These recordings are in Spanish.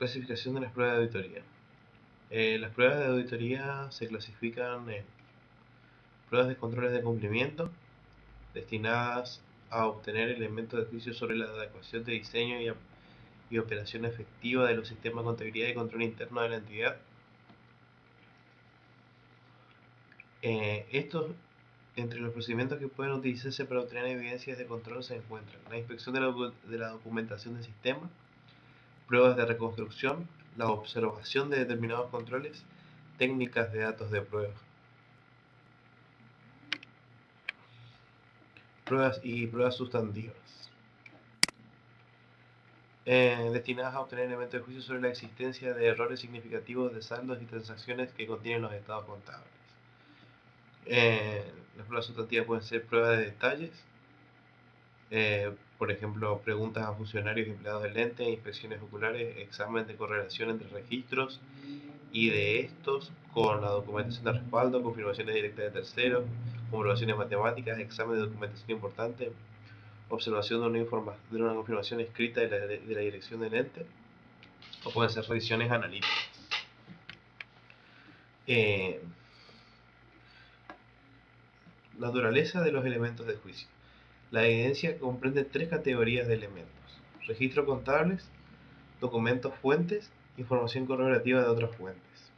Clasificación de las pruebas de auditoría. Las pruebas de auditoría se clasifican en pruebas de controles de cumplimiento, destinadas a obtener elementos de juicio sobre la adecuación de diseño y operación efectiva de los sistemas de contabilidad y control interno de la entidad. Entre los procedimientos que pueden utilizarse para obtener evidencias de control se encuentran la inspección de la documentación del sistema, pruebas de reconstrucción, la observación de determinados controles, técnicas de datos de prueba. Pruebas sustantivas. Destinadas a obtener elementos de juicio sobre la existencia de errores significativos de saldos y transacciones que contienen los estados contables. Las pruebas sustantivas pueden ser pruebas de detalles, por ejemplo, preguntas a funcionarios y empleados del ente, inspecciones oculares, examen de correlación entre registros y de estos con la documentación de respaldo, confirmaciones directas de terceros, comprobaciones matemáticas, examen de documentación importante, observación de una confirmación escrita de la dirección del ente, o pueden ser revisiones analíticas. Naturaleza de los elementos de juicio. La evidencia comprende tres categorías de elementos: registros contables, documentos fuentes, información corroborativa de otras fuentes.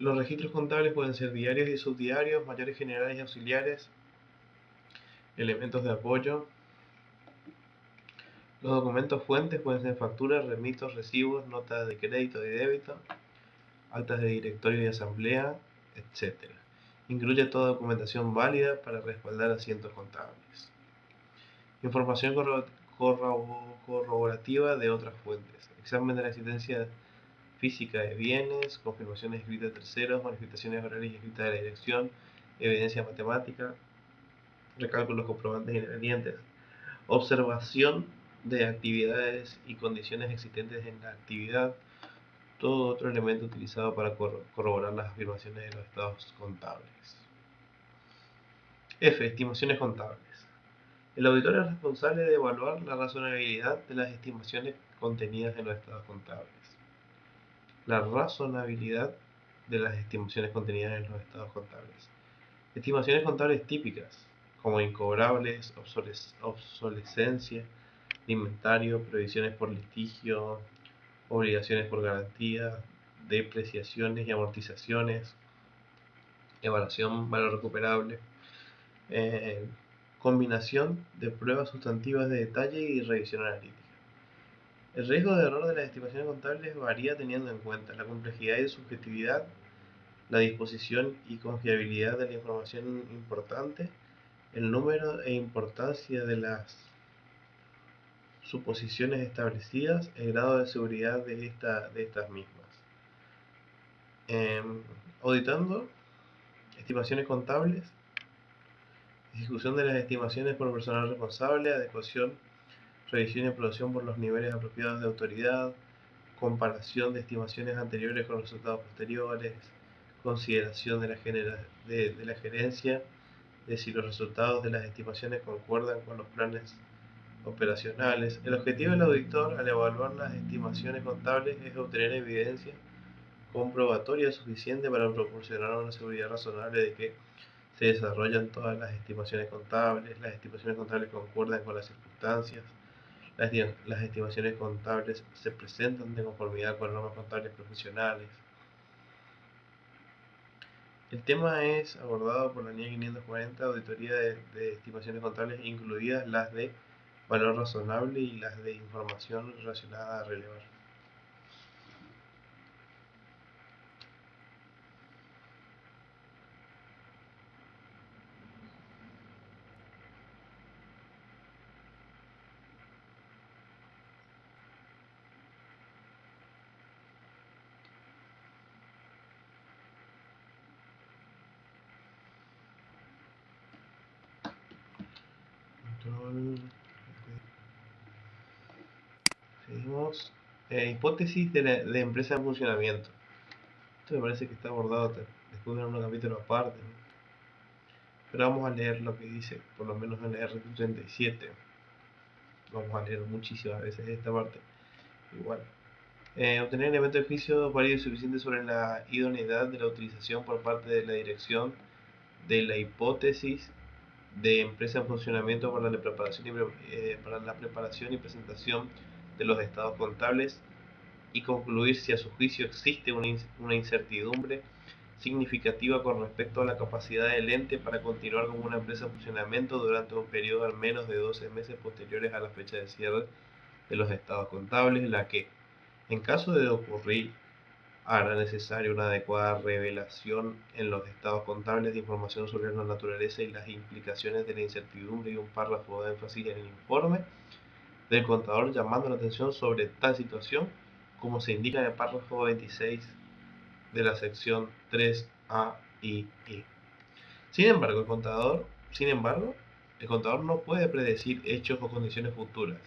Los registros contables pueden ser diarios y subdiarios, mayores generales y auxiliares, elementos de apoyo. Los documentos fuentes pueden ser facturas, remitos, recibos, notas de crédito y débito, actas de directorio y asamblea, etc. Incluye toda documentación válida para respaldar asientos contables. Información corroborativa de otras fuentes. Examen de la existencia física de bienes, confirmaciones escritas de terceros, manifestaciones orales y escritas de la dirección, evidencia matemática, recálculos comprobantes independientes, observación de actividades y condiciones existentes en la actividad, todo otro elemento utilizado para corroborar las afirmaciones de los estados contables. F. Estimaciones contables. El auditor es responsable de evaluar la razonabilidad de las estimaciones contenidas en los estados contables. La razonabilidad de las estimaciones contenidas en los estados contables. Estimaciones contables típicas, como incobrables, obsolescencia de inventario, previsiones por litigio, obligaciones por garantía, depreciaciones y amortizaciones, evaluación valor recuperable, combinación de pruebas sustantivas de detalle y revisión analítica. El riesgo de error de las estimaciones contables varía teniendo en cuenta la complejidad y subjetividad, la disposición y confiabilidad de la información importante, el número e importancia de las suposiciones establecidas, el grado de seguridad de estas mismas. Auditando estimaciones contables, ejecución de las estimaciones por personal responsable, adecuación, revisión y aprobación por los niveles apropiados de autoridad, comparación de estimaciones anteriores con resultados posteriores, consideración de la gerencia de si los resultados de las estimaciones concuerdan con los planes operacionales. El objetivo del auditor al evaluar las estimaciones contables es obtener evidencia comprobatoria suficiente para proporcionar una seguridad razonable de que se desarrollan todas las estimaciones contables concuerdan con las circunstancias, las estimaciones contables se presentan de conformidad con normas contables profesionales. El tema es abordado por la NIE 540, auditoría de estimaciones contables, incluidas las de valor razonable y las de información relacionada a relevar. Seguimos. Hipótesis de empresa en funcionamiento. Esto me parece que está abordado después de un capítulo aparte, ¿no? Pero vamos a leer lo que dice, por lo menos en la R37. Vamos a leer muchísimas veces esta parte. igual. Obtener elementos de juicio válidos y suficientes sobre la idoneidad de la utilización por parte de la dirección de la hipótesis de empresa en funcionamiento para la preparación y presentación de los estados contables y concluir si a su juicio existe una incertidumbre significativa con respecto a la capacidad del ente para continuar como una empresa en funcionamiento durante un periodo al menos de 12 meses posteriores a la fecha de cierre de los estados contables, la que, en caso de ocurrir, hará necesaria una adecuada revelación en los estados contables de información sobre la naturaleza y las implicaciones de la incertidumbre y un párrafo de énfasis en el informe del contador llamando la atención sobre tal situación como se indica en el párrafo 26 de la sección 3A y I. Sin embargo, el contador no puede predecir hechos o condiciones futuras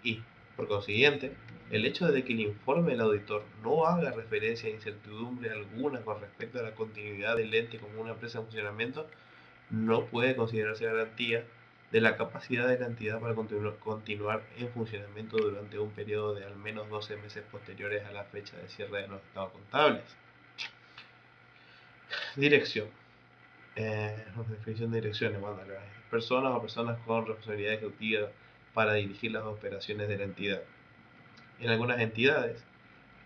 y, por consiguiente, el hecho de que el informe del auditor no haga referencia a incertidumbre alguna con respecto a la continuidad del ente como una empresa en funcionamiento no puede considerarse garantía de la capacidad de la entidad para continuar en funcionamiento durante un periodo de al menos 12 meses posteriores a la fecha de cierre de los estados contables. Dirección. Definición de direcciones, personas o personas con responsabilidad ejecutiva para dirigir las operaciones de la entidad. En algunas entidades,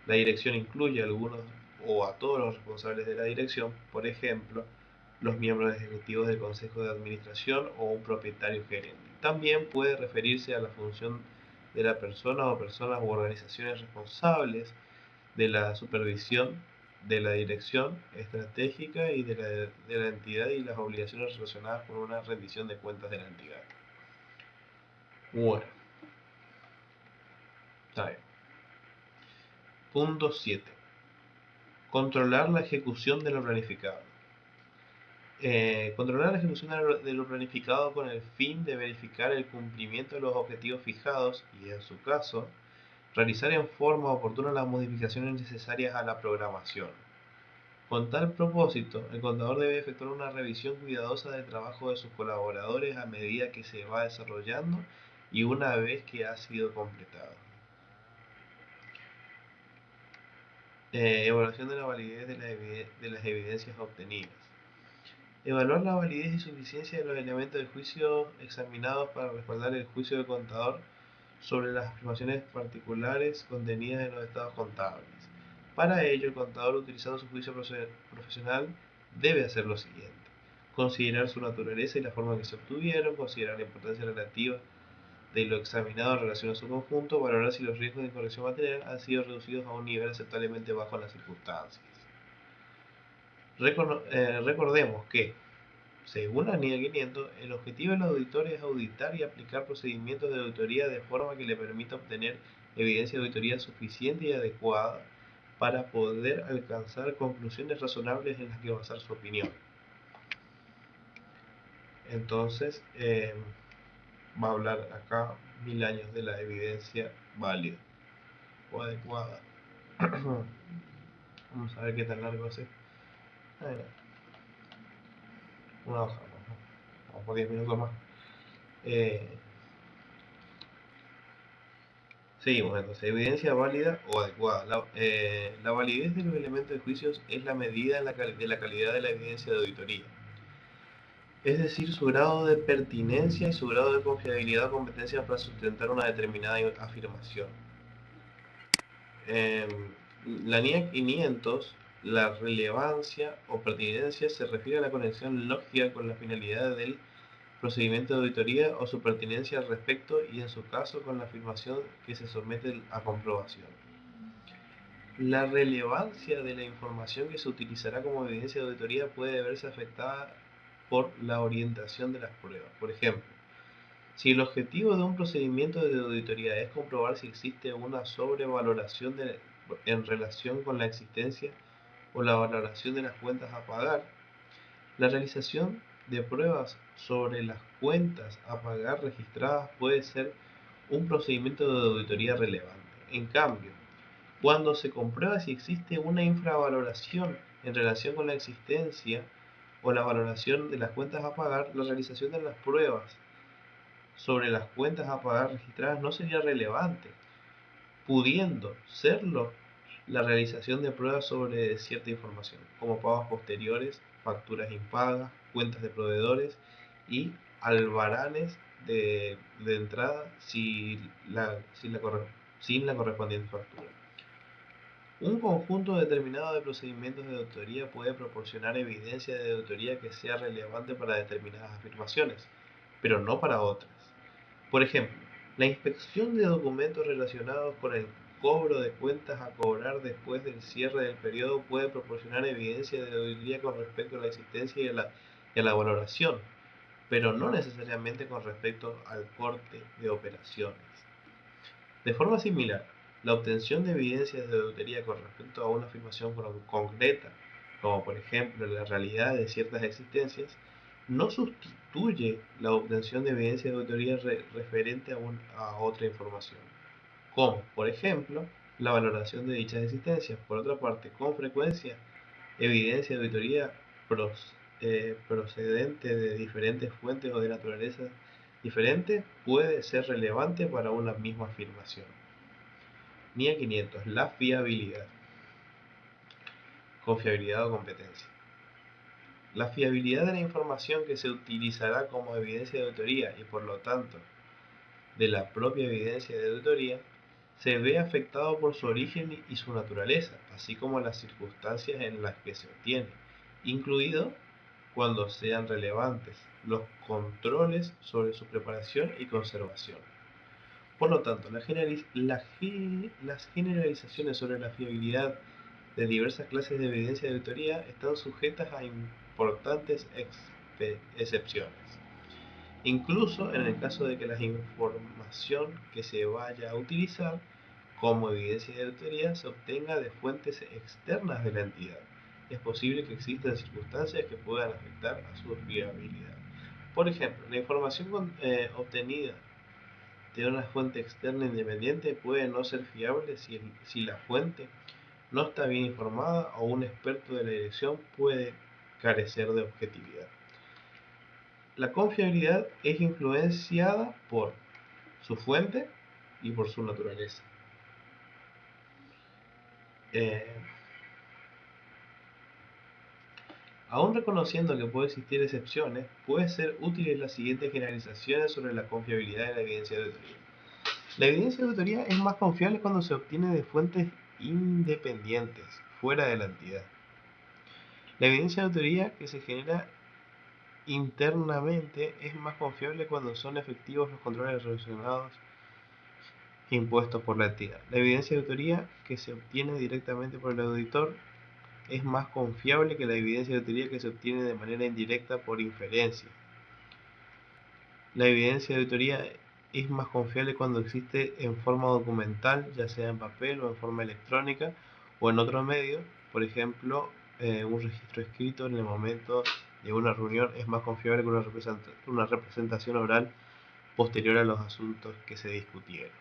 la dirección incluye a algunos o a todos los responsables de la dirección, por ejemplo, los miembros ejecutivos del consejo de administración o un propietario gerente. También puede referirse a la función de la persona o personas u organizaciones responsables de la supervisión de la dirección estratégica y de la entidad y las obligaciones relacionadas con una rendición de cuentas de la entidad. Bueno, está bien. Punto 7. Controlar la ejecución de lo planificado. Controlar la ejecución de lo planificado con el fin de verificar el cumplimiento de los objetivos fijados y, en su caso, realizar en forma oportuna las modificaciones necesarias a la programación. Con tal propósito, el contador debe efectuar una revisión cuidadosa del trabajo de sus colaboradores a medida que se va desarrollando y una vez que ha sido completado. Evaluación de la validez de las evidencias obtenidas. Evaluar la validez y suficiencia de los elementos de juicio examinados para respaldar el juicio del contador sobre las afirmaciones particulares contenidas en los estados contables. Para ello, el contador, utilizando su juicio profesional, debe hacer lo siguiente: considerar su naturaleza y la forma en que se obtuvieron, considerar la importancia relativa de lo examinado en relación a su conjunto, valorar si los riesgos de incorrección material han sido reducidos a un nivel aceptablemente bajo en las circunstancias. Recordemos que, según la NIA 500, el objetivo del auditor es auditar y aplicar procedimientos de auditoría de forma que le permita obtener evidencia de auditoría suficiente y adecuada para poder alcanzar conclusiones razonables en las que basar su opinión. Entonces, va a hablar acá 1000 años de la evidencia válida o adecuada. Vamos a ver qué tan largo es. Una hoja, vamos por 10 minutos más. Seguimos entonces. Evidencia válida o adecuada. La validez de los elementos de juicios es la medida de la calidad de la evidencia de auditoría. Es decir, su grado de pertinencia y su grado de confiabilidad o competencia para sustentar una determinada afirmación. La NIA 500, la relevancia o pertinencia se refiere a la conexión lógica con la finalidad del procedimiento de auditoría o su pertinencia al respecto y, en su caso, con la afirmación que se somete a comprobación. La relevancia de la información que se utilizará como evidencia de auditoría puede verse afectada por la orientación de las pruebas. Por ejemplo, si el objetivo de un procedimiento de auditoría es comprobar si existe una sobrevaloración en relación con la existencia o la valoración de las cuentas a pagar, la realización de pruebas sobre las cuentas a pagar registradas puede ser un procedimiento de auditoría relevante. En cambio, cuando se comprueba si existe una infravaloración en relación con la existencia o la valoración de las cuentas a pagar, la realización de las pruebas sobre las cuentas a pagar registradas no sería relevante, pudiendo serlo la realización de pruebas sobre cierta información, como pagos posteriores, facturas impagas, cuentas de proveedores y albaranes de entrada sin la correspondiente factura. Un conjunto determinado de procedimientos de auditoría puede proporcionar evidencia de auditoría que sea relevante para determinadas afirmaciones, pero no para otras. Por ejemplo, la inspección de documentos relacionados con el cobro de cuentas a cobrar después del cierre del periodo puede proporcionar evidencia de auditoría con respecto a la existencia y a la valoración, pero no necesariamente con respecto al corte de operaciones. De forma similar, la obtención de evidencias de auditoría con respecto a una afirmación concreta, como por ejemplo la realidad de ciertas existencias, no sustituye la obtención de evidencia de auditoría referente a otra información, como por ejemplo la valoración de dichas existencias. Por otra parte, con frecuencia, evidencia de auditoría procedente de diferentes fuentes o de naturaleza diferente puede ser relevante para una misma afirmación. NIA 500. La fiabilidad. Confiabilidad o competencia. La fiabilidad de la información que se utilizará como evidencia de auditoría y por lo tanto de la propia evidencia de auditoría se ve afectado por su origen y su naturaleza, así como las circunstancias en las que se obtiene, incluido cuando sean relevantes los controles sobre su preparación y conservación. Por lo tanto, las generalizaciones sobre la fiabilidad de diversas clases de evidencia de auditoría están sujetas a importantes excepciones. Incluso en el caso de que la información que se vaya a utilizar como evidencia de auditoría se obtenga de fuentes externas de la entidad, es posible que existan circunstancias que puedan afectar a su fiabilidad. Por ejemplo, la información obtenida de una fuente externa independiente puede no ser fiable si la fuente no está bien informada o un experto de la dirección puede carecer de objetividad. La confiabilidad es influenciada por su fuente y por su naturaleza. Aún reconociendo que puede existir excepciones, puede ser útiles las siguientes generalizaciones sobre la confiabilidad de la evidencia de auditoría. La evidencia de auditoría es más confiable cuando se obtiene de fuentes independientes, fuera de la entidad. La evidencia de auditoría que se genera internamente es más confiable cuando son efectivos los controles relacionados impuestos por la entidad. La evidencia de auditoría que se obtiene directamente por el auditor es más confiable que la evidencia de auditoría que se obtiene de manera indirecta por inferencia. La evidencia de auditoría es más confiable cuando existe en forma documental, ya sea en papel o en forma electrónica o en otro medio. Por ejemplo, un registro escrito en el momento de una reunión es más confiable que una representación oral posterior a los asuntos que se discutieron.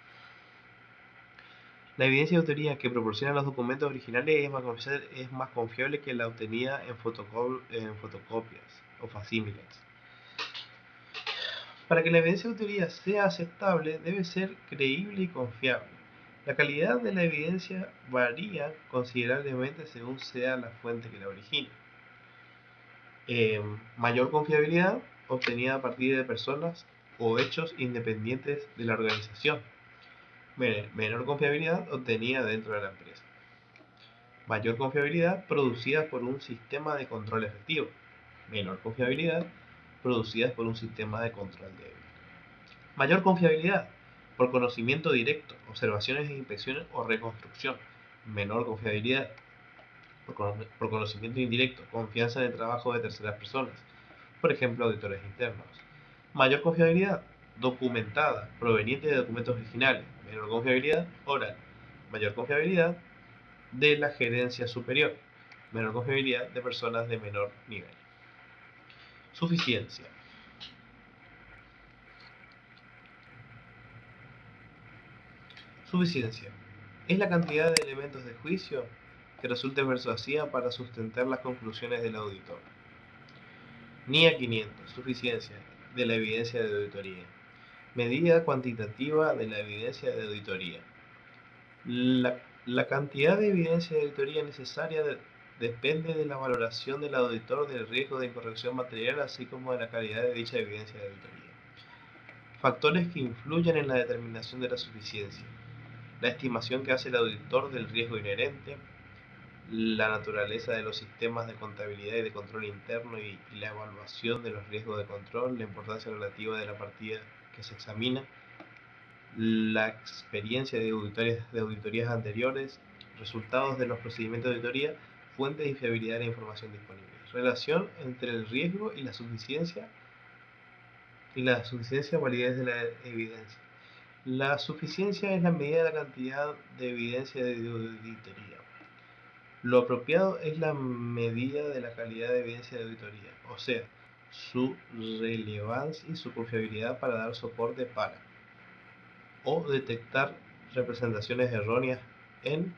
La evidencia de auditoría que proporciona los documentos originales es más confiable que la obtenida en fotocopias o facsímiles. Para que la evidencia de auditoría sea aceptable, debe ser creíble y confiable. La calidad de la evidencia varía considerablemente según sea la fuente que la origina. Mayor confiabilidad obtenida a partir de personas o hechos independientes de la organización. Menor confiabilidad obtenida dentro de la empresa. Mayor confiabilidad producida por un sistema de control efectivo. Menor confiabilidad producida por un sistema de control débil. Mayor confiabilidad por conocimiento directo, observaciones e inspecciones o reconstrucción. Menor confiabilidad por conocimiento indirecto, confianza en el trabajo de terceras personas, por ejemplo auditores internos. Mayor confiabilidad documentada, proveniente de documentos originales. Menor confiabilidad oral. Mayor confiabilidad de la gerencia superior. Menor confiabilidad de personas de menor nivel. Suficiencia. Suficiencia es la cantidad de elementos de juicio que resulte persuasiva para sustentar las conclusiones del auditor. NIA 500. Suficiencia de la evidencia de auditoría. Medida cuantitativa de la evidencia de auditoría. La cantidad de evidencia de auditoría necesaria depende de la valoración del auditor del riesgo de incorrección material, así como de la calidad de dicha evidencia de auditoría. Factores que influyen en la determinación de la suficiencia: la estimación que hace el auditor del riesgo inherente, la naturaleza de los sistemas de contabilidad y de control interno y la evaluación de los riesgos de control, la importancia relativa de la partida que se examina, la experiencia de auditorías anteriores, resultados de los procedimientos de auditoría, fuentes y fiabilidad de la información disponible. Relación entre el riesgo y la suficiencia o validez de la evidencia. La suficiencia es la medida de la cantidad de evidencia de auditoría. Lo apropiado es la medida de la calidad de evidencia de auditoría, o sea, su relevancia y su confiabilidad para dar soporte para o detectar representaciones erróneas en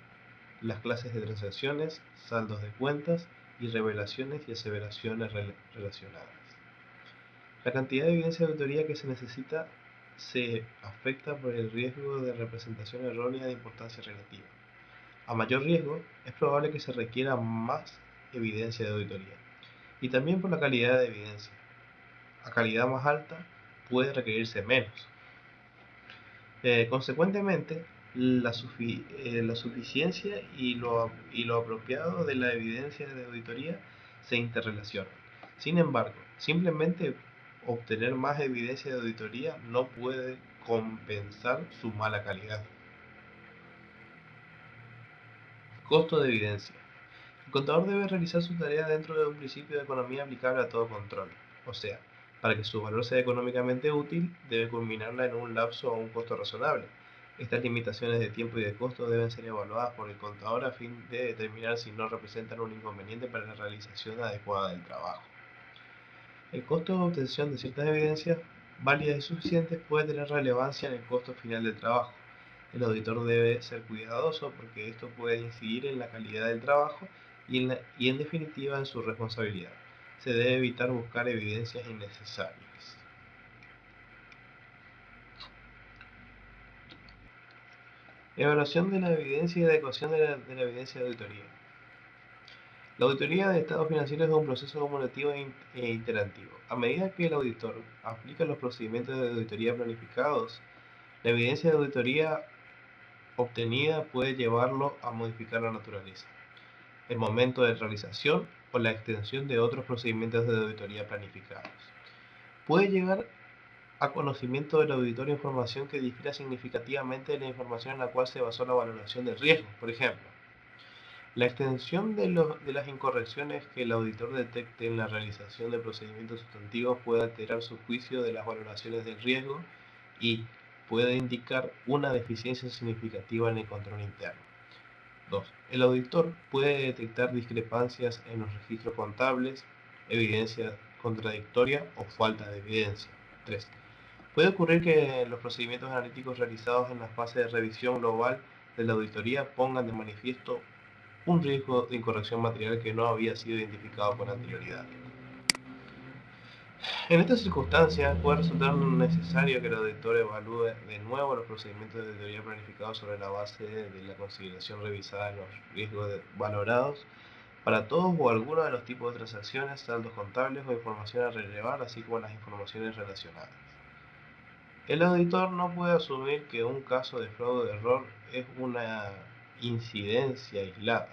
las clases de transacciones, saldos de cuentas y revelaciones y aseveraciones relacionadas. La cantidad de evidencia de auditoría que se necesita se afecta por el riesgo de representación errónea de importancia relativa. A mayor riesgo, es probable que se requiera más evidencia de auditoría, y también por la calidad de evidencia. A calidad más alta, puede requerirse menos. Consecuentemente, la suficiencia y lo apropiado de la evidencia de auditoría se interrelacionan. Sin embargo, simplemente obtener más evidencia de auditoría no puede compensar su mala calidad. Costo de evidencia. El contador debe realizar su tarea dentro de un principio de economía aplicable a todo control. O sea, para que su valor sea económicamente útil, debe culminarla en un lapso o un costo razonable. Estas limitaciones de tiempo y de costo deben ser evaluadas por el contador a fin de determinar si no representan un inconveniente para la realización adecuada del trabajo. El costo de obtención de ciertas evidencias válidas y suficientes puede tener relevancia en el costo final del trabajo. El auditor debe ser cuidadoso porque esto puede incidir en la calidad del trabajo y en definitiva en su responsabilidad. Se debe evitar buscar evidencias innecesarias. Evaluación de la evidencia y adecuación de la evidencia de auditoría. La auditoría de estados financieros es un proceso acumulativo e interactivo. A medida que el auditor aplica los procedimientos de auditoría planificados, la evidencia de auditoría obtenida puede llevarlo a modificar la naturaleza, el momento de realización o la extensión de otros procedimientos de auditoría planificados. Puede llegar a conocimiento del auditor información que difiera significativamente de la información en la cual se basó la valoración del riesgo. Por ejemplo, la extensión de las incorrecciones que el auditor detecte en la realización de procedimientos sustantivos puede alterar su juicio de las valoraciones del riesgo y puede indicar una deficiencia significativa en el control interno. 2. El auditor puede detectar discrepancias en los registros contables, evidencia contradictoria o falta de evidencia. 3. Puede ocurrir que los procedimientos analíticos realizados en la fase de revisión global de la auditoría pongan de manifiesto un riesgo de incorrección material que no había sido identificado con anterioridad. En estas circunstancias, puede resultar necesario que el auditor evalúe de nuevo los procedimientos de auditoría planificados sobre la base de la consideración revisada de los riesgos valorados para todos o algunos de los tipos de transacciones, saldos contables o información a relevar, así como las informaciones relacionadas. El auditor no puede asumir que un caso de fraude o error es una incidencia aislada.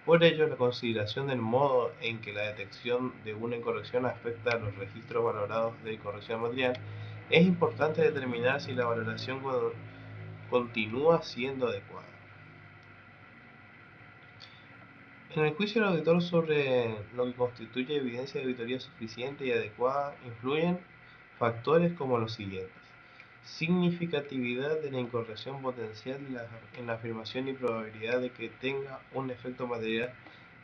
Por ello, la consideración del modo en que la detección de una incorrección afecta a los registros valorados de incorrección material, es importante determinar si la valoración continúa siendo adecuada. En el juicio del auditor sobre lo que constituye evidencia de auditoría suficiente y adecuada, influyen factores como los siguientes: significatividad de la incorrección potencial en la afirmación y probabilidad de que tenga un efecto material,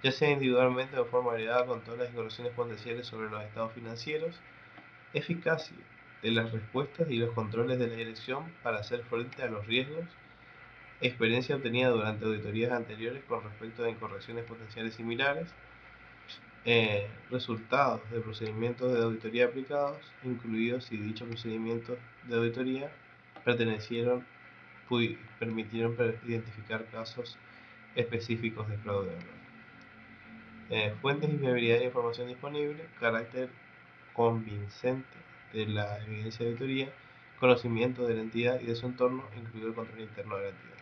ya sea individualmente o de forma agregada, con todas las incorrecciones potenciales sobre los estados financieros; eficacia de las respuestas y los controles de la dirección para hacer frente a los riesgos; experiencia obtenida durante auditorías anteriores con respecto a incorrecciones potenciales similares; resultados de procedimientos de auditoría aplicados, incluidos si dichos procedimientos de auditoría pertenecieron permitieron identificar casos específicos de fraude. Fuentes y fiabilidad de la información disponible, carácter convincente de la evidencia de autoría, conocimiento de la entidad y de su entorno, incluido el control interno de la entidad.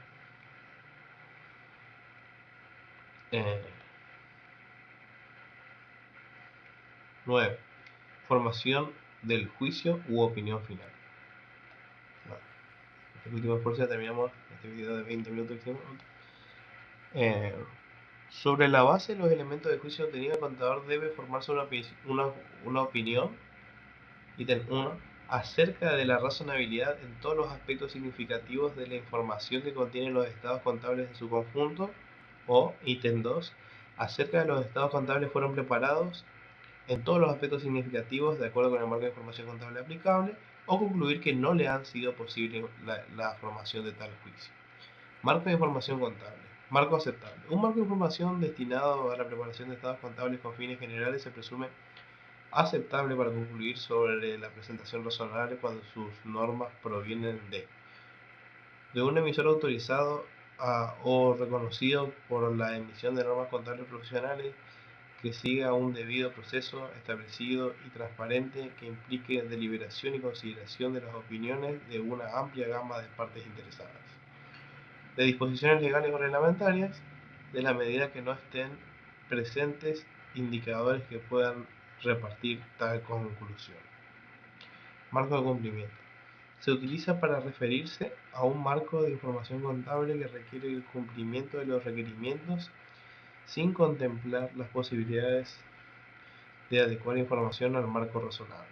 9. Formación del juicio u opinión final. Este último esfuerzo ya terminamos este video de 20 minutos. Sobre la base de los elementos de juicio obtenidos, el contador debe formarse una opinión, ítem 1, acerca de la razonabilidad en todos los aspectos significativos de la información que contienen los estados contables en su conjunto, o ítem 2, acerca de los estados contables fueron preparados en todos los aspectos significativos de acuerdo con el marco de información contable aplicable, o concluir que no le han sido posible la formación de tal juicio. Marco de información contable. Marco aceptable. Un marco de información destinado a la preparación de estados contables con fines generales se presume aceptable para concluir sobre la presentación razonable cuando sus normas provienen de un emisor autorizado o reconocido por la emisión de normas contables profesionales, que siga un debido proceso establecido y transparente que implique deliberación y consideración de las opiniones de una amplia gama de partes interesadas. De disposiciones legales o reglamentarias, de la medida que no estén presentes indicadores que puedan repartir tal conclusión. Marco de cumplimiento. Se utiliza para referirse a un marco de información contable que requiere el cumplimiento de los requerimientos sin contemplar las posibilidades de adecuar información al marco razonable.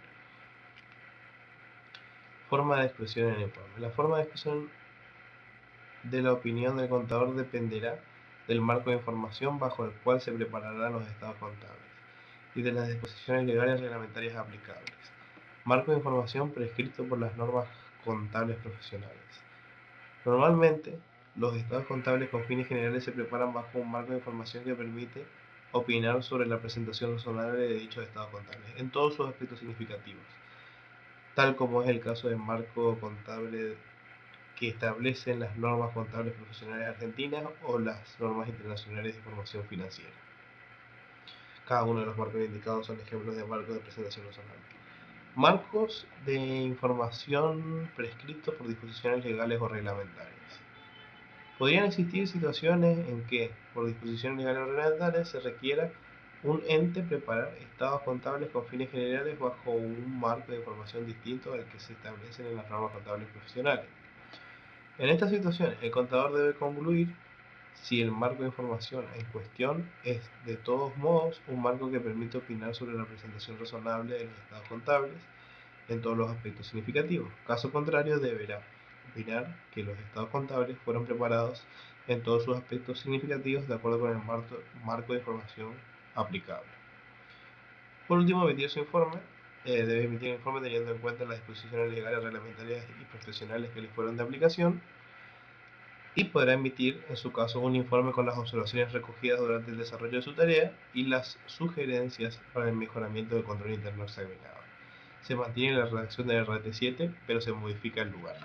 Forma de expresión en el informe. La forma de expresión de la opinión del contador dependerá del marco de información bajo el cual se prepararán los estados contables y de las disposiciones legales reglamentarias aplicables. Marco de información prescrito por las normas contables profesionales. Normalmente, los estados contables con fines generales se preparan bajo un marco de información que permite opinar sobre la presentación razonable de dichos estados contables en todos sus aspectos significativos, tal como es el caso del marco contable que establecen las normas contables profesionales argentinas o las normas internacionales de información financiera. Cada uno de los marcos indicados son ejemplos de marcos de presentación razonable. Marcos de información prescritos por disposiciones legales o reglamentarias. Podrían existir situaciones en que, por disposiciones legales o reglamentarias, se requiera un ente preparar estados contables con fines generales bajo un marco de información distinto al que se establecen en las normas contables profesionales. En esta situación, el contador debe concluir si el marco de información en cuestión es, de todos modos, un marco que permite opinar sobre la presentación razonable de los estados contables en todos los aspectos significativos. Caso contrario, deberá opinar que los estados contables fueron preparados en todos sus aspectos significativos de acuerdo con el marco de información aplicable. Por último, emitir su informe. Debe emitir el informe teniendo en cuenta las disposiciones legales, reglamentarias y profesionales que le fueron de aplicación, y podrá emitir, en su caso, un informe con las observaciones recogidas durante el desarrollo de su tarea y las sugerencias para el mejoramiento del control interno examinado. Se mantiene la redacción del RT7, pero se modifica el lugar.